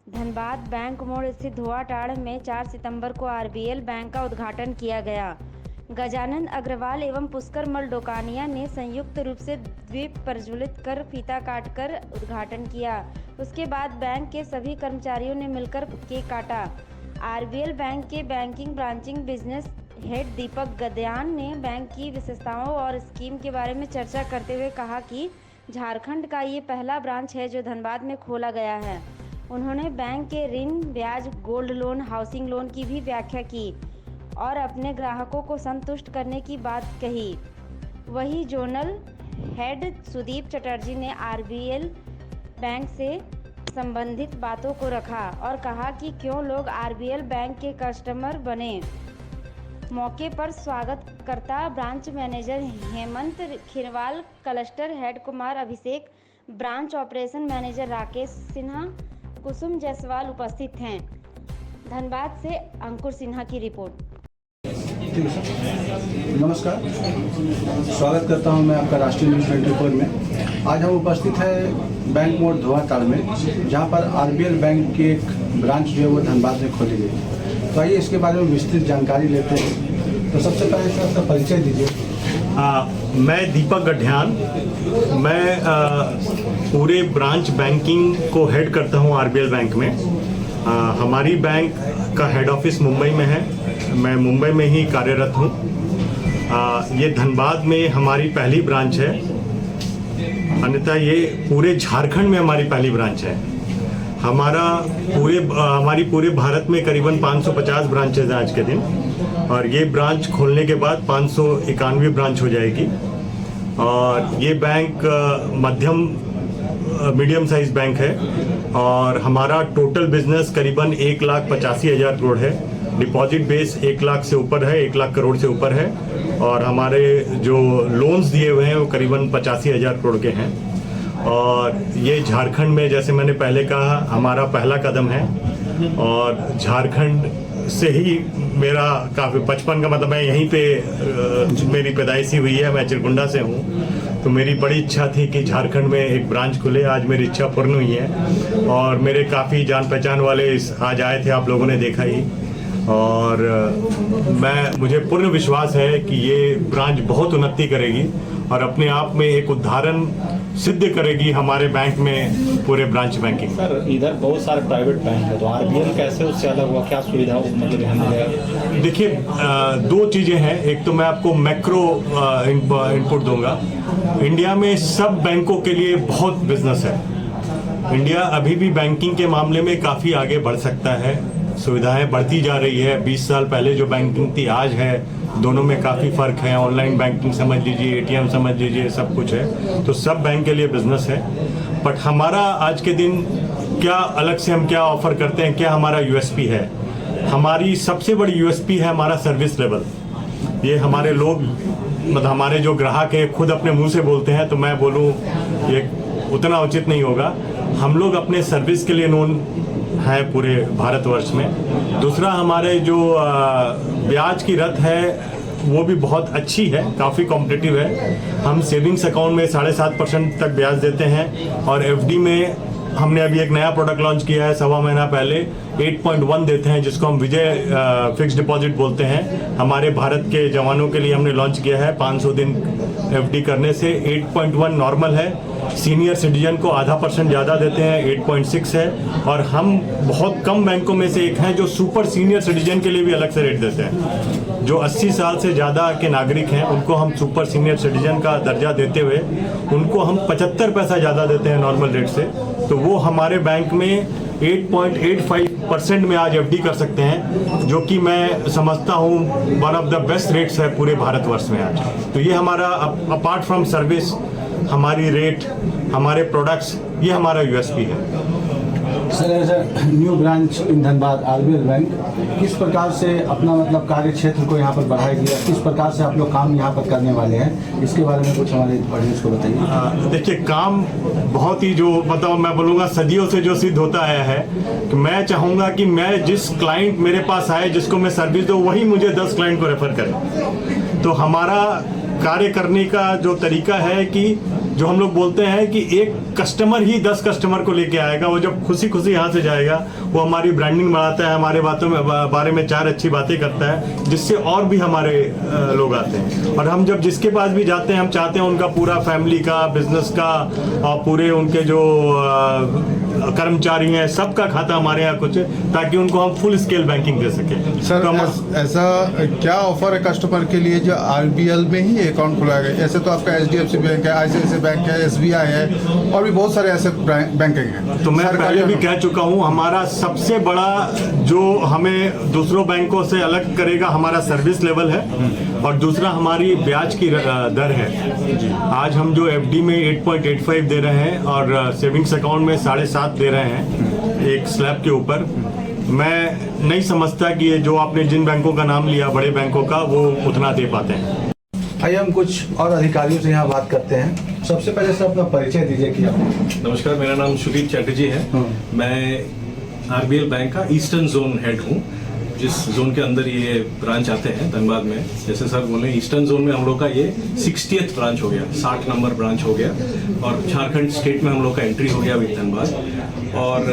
Dhanbad bank मोड़ स्थित धोआटाड़ में 4 सितंबर को आरबीएल बैंक का उद्घाटन किया गया। गजानन अग्रवाल एवं पुष्कर मल डोकानिया ने संयुक्त रूप से दीप प्रज्वलित कर फीता काटकर उद्घाटन किया। उसके बाद बैंक के सभी कर्मचारियों ने मिलकर केक काटा। आरबीएल बैंक के बैंकिंग ब्रांचिंग बिजनेस हेड दीपक गद्यान ने बैंक की विशेषताओं और स्कीम के बारे में चर्चा करते हुए कहा कि झारखंड का ये पहला ब्रांच है जो धनबाद में खोला गया है। उन्होंने बैंक के ऋण, ब्याज, गोल्ड लोन, हाउसिंग लोन की भी व्याख्या की और अपने ग्राहकों को संतुष्ट करने की बात कही। वहीं जोनल हेड सुदीप चटर्जी ने आरबीएल बैंक से संबंधित बातों को रखा और कहा कि क्यों लोग आरबीएल बैंक के कस्टमर बने। मौके पर स्वागतकर्ता branch manager Hemant Khirwal, cluster head Kumar Abhishek, branch operation manager Rakesh Sinha, Kusum Jaiswal उपस्थित हैं। धनबाद से अंकुर सिन्हा की रिपोर्ट। नमस्कार, स्वागत करता हूं मैं आपका राष्ट्रीय न्यूज़ 24 में। आज हम उपस्थित हैं बैंक मोड़ धोआटाड़ में, जहां पर आरबीएल बैंक की एक ब्रांच जो है वो धनबाद में खोली गई। तो आइए इसके बारे में विस्तृत जानकारी लेते हैं। तो सबसे पहले सर आपका परिचय दीजिए। मैं दीपक गद्यान, मैं पूरे ब्रांच बैंकिंग को हेड करता हूं आरबीएल बैंक में। हमारी बैंक का हेड ऑफिस मुंबई में है। मैं मुंबई में ही कार्यरत हूं। ये धनबाद में हमारी पहली ब्रांच है, अन्यथा ये पूरे झारखंड में हमारी पहली ब्रांच है। हमारी पूरे भारत में करीबन 550 ब्रांचेज हैं आज के दिन, और ये ब्रांच खोलने के बाद 591 ब्रांच हो जाएगी। और ये बैंक मीडियम साइज बैंक है और हमारा टोटल बिजनेस करीबन 1,85,000 करोड़ है। डिपॉजिट बेस 1 लाख से ऊपर है, 1 लाख करोड़ से ऊपर है, और हमारे जो लोन्स दिए हुए हैं वो करीबन 85,000 करोड़ के हैं। और ये झारखंड में, जैसे मैंने पहले कहा, हमारा पहला कदम है। और झारखंड से ही मेरा काफ़ी बचपन का मतलब, मैं यहीं पे मेरी पैदाइशी हुई है, मैं चिरकुंडा से हूँ। तो मेरी बड़ी इच्छा थी कि झारखंड में एक ब्रांच खुले। आज मेरी इच्छा पूर्ण हुई है और मेरे काफ़ी जान पहचान वाले आज आए थे, आप लोगों ने देखा ही। और मुझे पूर्ण विश्वास है कि ये ब्रांच बहुत उन्नति करेगी और अपने आप में एक उदाहरण सिद्ध करेगी हमारे बैंक में, पूरे ब्रांच बैंकिंग। सर, इधर बहुत सारे प्राइवेट बैंक है, तो आरबीएल कैसे उससे अलग हुआ? क्या सुविधा मतलब यहाँ मिलेगा? देखिए, दो चीज़ें हैं। एक तो मैं आपको मैक्रो इनपुट दूंगा। इंडिया में सब बैंकों के लिए बहुत बिजनेस है। इंडिया अभी भी बैंकिंग के मामले में काफ़ी आगे बढ़ सकता है। सुविधाएं बढ़ती जा रही है। 20 साल पहले जो बैंकिंग थी, आज है, दोनों में काफ़ी फ़र्क है। ऑनलाइन बैंकिंग समझ लीजिए, एटीएम समझ लीजिए, सब कुछ है। तो सब बैंक के लिए बिजनेस है। बट हमारा आज के दिन क्या अलग से हम क्या ऑफर करते हैं, क्या हमारा यूएसपी है? हमारी सबसे बड़ी यूएसपी है हमारा सर्विस लेवल। ये हमारे लोग, मतलब हमारे जो ग्राहक है, खुद अपने मुंह से बोलते हैं, तो मैं बोलूँ ये उतना उचित नहीं होगा। हम लोग अपने सर्विस के लिए नोन है पूरे भारतवर्ष में। दूसरा, हमारे जो ब्याज की रत है वो भी बहुत अच्छी है, काफ़ी कॉम्पिटिटिव है। हम सेविंग्स अकाउंट में 7.5% तक ब्याज देते हैं, और एफडी में हमने अभी एक नया प्रोडक्ट लॉन्च किया है 1.25 महीना पहले, 8.1 देते हैं, जिसको हम विजय फिक्स डिपॉजिट बोलते हैं। हमारे भारत के जवानों के लिए हमने लॉन्च किया है। 500 दिन एफडी करने से 8.1 नॉर्मल है। सीनियर सिटीजन को 0.5% ज़्यादा देते हैं, 8.6 है। और हम बहुत कम बैंकों में से एक हैं जो सुपर सीनियर सिटीजन के लिए भी अलग से रेट देते हैं। जो 80 साल से ज़्यादा के नागरिक हैं, उनको हम सुपर सीनियर सिटीजन का दर्जा देते हुए उनको हम 75 पैसा ज़्यादा देते हैं नॉर्मल रेट से। तो वो हमारे बैंक में 8.85% में आज एफडी कर सकते हैं, जो कि मैं समझता हूँ one of the best rates है पूरे भारतवर्ष में आज। तो ये हमारा, अपार्ट फ्रॉम सर्विस, हमारी रेट, हमारे प्रोडक्ट्स, ये हमारा यूएसपी है। Sir, as a new branch in Dhanbad RBL bank किस प्रकार से अपना मतलब कार्य क्षेत्र को यहाँ पर बढ़ाएगी, या किस प्रकार से आप लोग काम यहाँ पर करने वाले हैं, इसके बारे में कुछ हमारे ऑडियंस को बताइए। देखिए, काम बहुत ही, जो मतलब मैं बोलूँगा सदियों से जो सिद्ध होता आया है कि मैं चाहूँगा कि मैं जिस क्लाइंट मेरे पास आए, जिसको मैं सर्विस दूँ, वही मुझे 10 क्लाइंट को रेफर करे। तो हमारा कार्य करने का जो तरीका है कि जो हम लोग बोलते हैं कि एक कस्टमर ही 10 कस्टमर को लेके आएगा, वो जब खुशी खुशी यहाँ से जाएगा, वो हमारी ब्रांडिंग बढ़ाता है, हमारे बारे में 4 अच्छी बातें करता है, जिससे और भी हमारे लोग आते हैं। और हम जब जिसके पास भी जाते हैं, हम चाहते हैं उनका पूरा फैमिली का, बिजनेस का और पूरे उनके जो कर्मचारी हैं, सबका खाता हमारे यहाँ कुछ है, ताकि उनको हम फुल स्केल बैंकिंग दे सकें। सर ऐसा क्या ऑफर है कस्टमर के लिए जो आरबीएल में ही अकाउंट खुलाएगा? ऐसे तो आपका एचडीएफसी बैंक है, आईसीआईसीआई बैंक है, एसबीआई है और भी बहुत सारे ऐसे बैंकिंग हैं। तो मैं पहले भी कह चुका हूँ, हमारा सबसे बड़ा जो हमें दूसरों बैंकों से अलग करेगा, हमारा सर्विस लेवल है और दूसरा हमारी ब्याज की दर है। आज हम जो एफडी में 8.85 दे रहे हैं और सेविंग्स अकाउंट में 7.5 दे रहे हैं एक स्लैब के ऊपर। मैं नहीं समझता कि ये जो आपने जिन बैंकों का नाम लिया, बड़े बैंकों का, वो उतना दे पाते हैं। आइए हम कुछ और अधिकारियों से यहाँ बात करते हैं। सबसे पहले सर अपना परिचय दीजिए कि आप। नमस्कार, मेरा नाम सुदीप चैटर्जी है। मैं आरबीएल बैंक का ईस्टर्न जोन हेड हूँ, जिस जोन के अंदर ये ब्रांच आते हैं धनबाद में। जैसे सर बोले, ईस्टर्न जोन में हम लोग का ये 60th ब्रांच हो गया, 60 नंबर ब्रांच हो गया और झारखंड स्टेट में हम लोग का एंट्री हो गया अभी धनबाद। और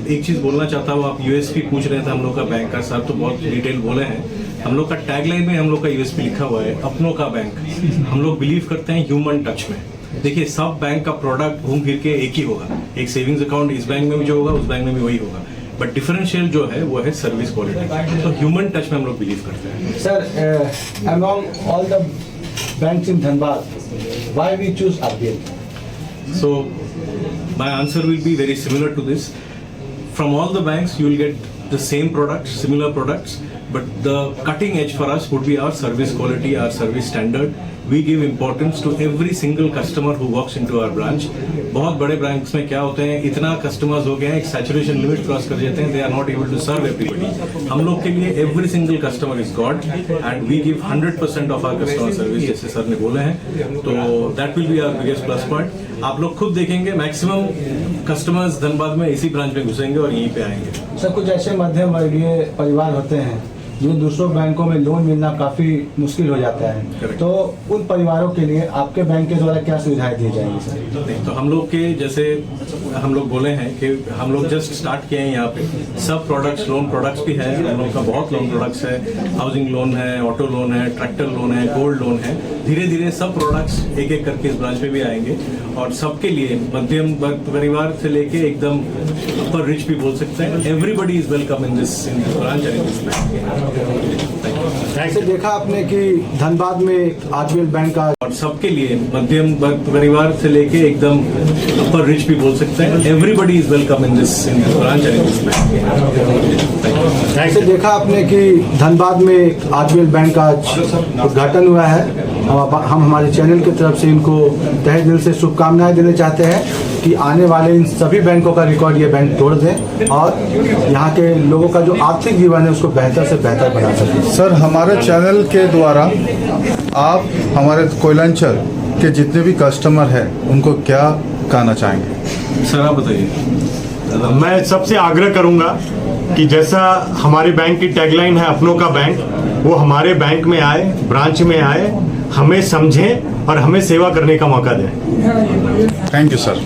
एक चीज़ बोलना चाहता हूँ, आप यूएसपी पूछ रहे थे हम लोग का बैंक का, सर तो बहुत डिटेल बोले हैं। हम लोग का टैगलाइन में हम लोग का यूएसपी लिखा हुआ है, अपनों का बैंक। हम लोग बिलीव करते हैं ह्यूमन टच में। देखिए, सब बैंक का प्रोडक्ट घूम फिर के एक ही होगा। एक सेविंग्स अकाउंट इस बैंक में भी जो होगा, उस बैंक में भी वही होगा, बट डिफरेंशियल जो है वो है सर्विस क्वालिटी। तो ह्यूमन टच में हम लोग बिलीव करते हैं। Sir, among all the banks in Dhanbad, why we choose RBL? So my answer will be very similar to this. From all the banks, you will get the same products, similar products, but the cutting edge for us would be our service quality, our service standard. We give importance to every single customer who walks into our branch. बहुत बड़े banks में क्या होते हैं, इतना customers हो गए हैं, एक सैचुरेशन लिमिट क्रॉस कर जाते हैं, they are not able to serve everybody. हम लोग के लिए every single customer is god and we give 100% of our customer service, जैसे सर ने बोले हैं। तो that will be our biggest plus point. आप लोग खुद देखेंगे, मैक्सिमम कस्टमर्स धनबाद में इसी ब्रांच में घुसेंगे और यहीं पे आएंगे। सर, कुछ ऐसे मध्यम वर्गीय परिवार होते हैं जो दूसरों बैंकों में लोन मिलना काफी मुश्किल हो जाता है, Correct. तो उन परिवारों के लिए आपके बैंक के द्वारा क्या सुविधाएं दी जाएंगी सर? नहीं, तो हम लोग के जैसे हम लोग बोले हैं कि हम लोग जस्ट स्टार्ट किए हैं यहाँ पे। सब प्रोडक्ट्स, लोन प्रोडक्ट्स भी है हम लोग का, बहुत लोन प्रोडक्ट्स है, हाउसिंग लोन है, ऑटो लोन है, ट्रैक्टर लोन है, गोल्ड लोन है। धीरे धीरे सब प्रोडक्ट्स एक एक करके इस ब्रांच में भी आएंगे और सबके लिए, मध्यम वर्ग परिवार से लेके एकदम अपर रिच भी बोल सकते हैं, everybody is welcome in this branch and in this bank. ऐसे देखा आपने कि धनबाद में आरबीएल बैंक का, और सबके लिए, मध्यम वर्ग परिवार से लेके एकदम अपर रिच भी बोल सकते हैं, everybody is welcome in this branch and in this bank. ऐसे देखा आपने कि धनबाद में आरबीएल बैंक का उद्घाटन हुआ है। हम हमारे चैनल की तरफ से इनको तहे दिल से शुभकामनाएं देना चाहते हैं कि आने वाले इन सभी बैंकों का रिकॉर्ड ये बैंक तोड़ दें और यहाँ के लोगों का जो आर्थिक जीवन है उसको बेहतर से बेहतर बना सकें। सर, हमारे चैनल के द्वारा आप हमारे कोयलांचल के जितने भी कस्टमर हैं उनको क्या कहना चाहेंगे? सर आप बताइए। मैं सबसे आग्रह करूंगा कि जैसा हमारे बैंक की टैगलाइन है, अपनों का बैंक, वो हमारे बैंक में आए, ब्रांच में आए, हमें समझें और हमें सेवा करने का मौका दें। Thank you sir.